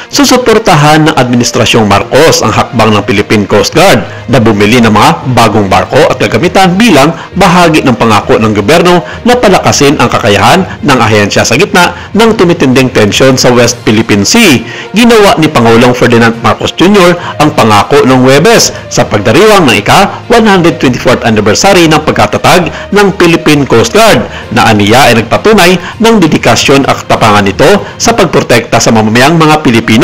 Susuportahan ng Administrasyong Marcos ang hakbang ng Philippine Coast Guard na bumili ng mga bagong barko at gagamitan bilang bahagi ng pangako ng gobyerno na palakasin ang kakayahan ng ahensya sa gitna ng tumitinding tensyon sa West Philippine Sea. Ginawa ni Pangulong Ferdinand Marcos Jr. ang pangako noong Huwebes sa pagdiriwang ng ika-124th anniversary ng pagkatatag ng Philippine Coast Guard na aniya ay nagpatunay ng dedikasyon at katapangan nito sa pagprotekta sa mamamayang mga Pilipino.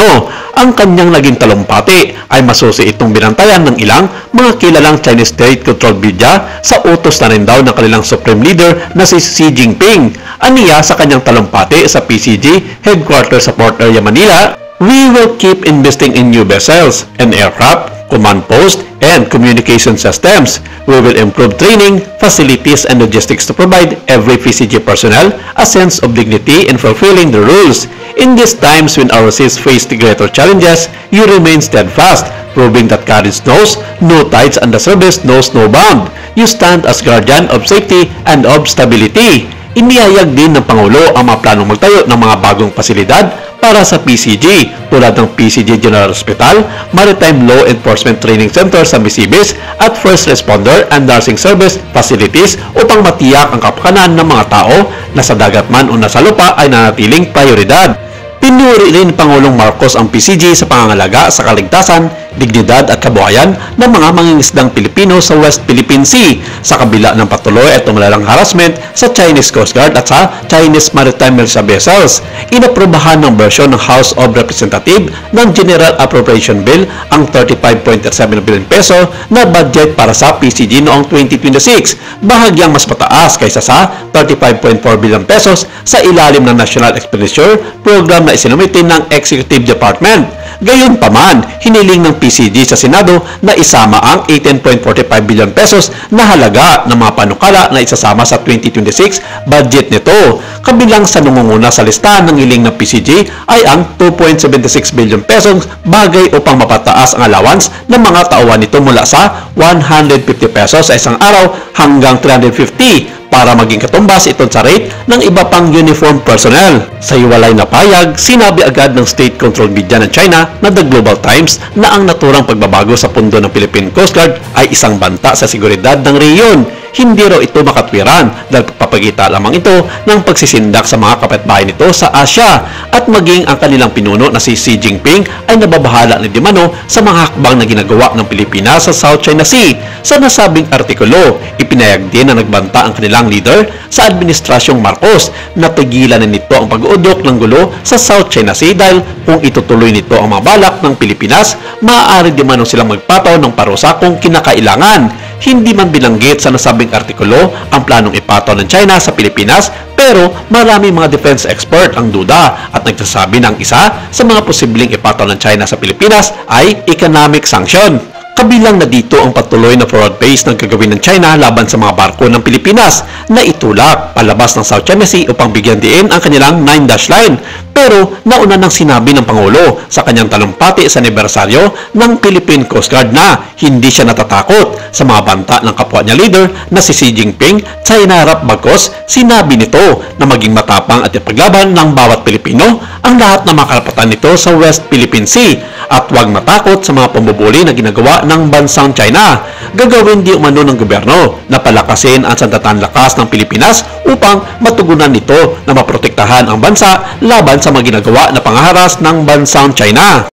Ang kanyang naging talumpati ay masusi itong binantayan ng ilang mga kilalang Chinese state-controlled media sa utos na rin daw ng kanilang supreme leader na si Xi Jinping. Aniya sa kanyang talumpati sa PCG headquarters sa Port Area Manila, "We will keep investing in new vessels and aircraft, command post, and communication systems. We will improve training, facilities, and logistics to provide every PCG personnel a sense of dignity in fulfilling the rules. In these times when our seas face greater challenges, you remain steadfast, proving that courage knows no tides and the service knows no bound. You stand as guardian of safety and of stability." Inihayag din ng Pangulo ang mga planong magtayo ng mga bagong pasilidad para sa PCG tulad ng PCG General Hospital, Maritime Law Enforcement Training Center sa Misibis at First Responder and Nursing Service Facilities upang matiyak ang kapakanan ng mga tao na sa dagat man o nasa lupa ay nanatiling prioridad. Pinuri rin Pangulong Marcos ang PCG sa pangangalaga sa kaligtasan, dignidad at kabuhayan ng mga mangingisdang Pilipino sa West Philippine Sea sa kabila ng patuloy at umalalang harassment sa Chinese Coast Guard at sa Chinese Maritime Militia vessels. Inaprubahan ng bersyon ng House of Representatives ng General Appropriation Bill ang 35.7 billion peso na budget para sa PCG noong 2026, bahagyang mas mataas kaysa sa 35.4 billion pesos sa ilalim ng National Expenditure Program na isinumitin ng Executive Department. Gayunpaman, hiniling ng PCG sa Senado na isama ang 18.45 billion pesos na halaga ng mga panukala na isasama sa 2026 budget nito. Kabilang sa nangunguna sa listahan ng hiling ng PCG ay ang 2.76 billion pesos bagay upang mapataas ang allowance ng mga tauhan nito mula sa 150 pesos sa isang araw hanggang 350 para maging katumbas ito sa rate ng iba pang uniform personnel. Sa hiwalay na payag, sinabi agad ng state-controlled media ng China na The Global Times na ang naturang pagbabago sa pundo ng Philippine Coast Guard ay isang banta sa seguridad ng rehiyon. Hindi raw ito makatwiran dahil papagita lamang ito ng pagsisindak sa mga kapitbahay nito sa Asia at maging ang kanilang pinuno na si Xi Jinping ay nababahala ni Dimano sa mga hakbang na ginagawa ng Pilipinas sa South China Sea. Sa nasabing artikulo, ipinayag din na nagbanta ang kanilang leader sa Administrasyong Marcos na tigilan na nito ang pag-uudok ng gulo sa South China Sea dahil kung itutuloy nito ang mga balak ng Pilipinas, maaari Dimano silang magpataw ng parusa kung kinakailangan. Hindi man binanggit sa nasabing artikulo ang planong ipataw ng China sa Pilipinas, pero marami mga defense expert ang duda at nagsasabi ng isa sa mga posibleng ipataw ng China sa Pilipinas ay economic sanction. Kabilang na dito ang patuloy na forward pace ng gagawin ng China laban sa mga barko ng Pilipinas na itulak palabas ng South China Sea upang bigyan diin ang kanilang 9-dash line. Pero nauna nang sinabi ng Pangulo sa kanyang talumpati sa anibersaryo ng Philippine Coast Guard na hindi siya natatakot sa mga banta ng kapwa niya leader na si Xi Jinping sa hinarap bagkus sinabi nito na maging matapang at ipaglaban ng bawat Pilipino ang lahat ng mga karapatan nito sa West Philippine Sea at huwag matakot sa mga pambubuli na ginagawa ng bansang China. Gagawin di umano ng gobyerno na palakasin ang sandatang lakas ng Pilipinas upang matugunan nito na maprotektahan ang bansa laban sa mga ginagawa na pangaharas ng bansang China.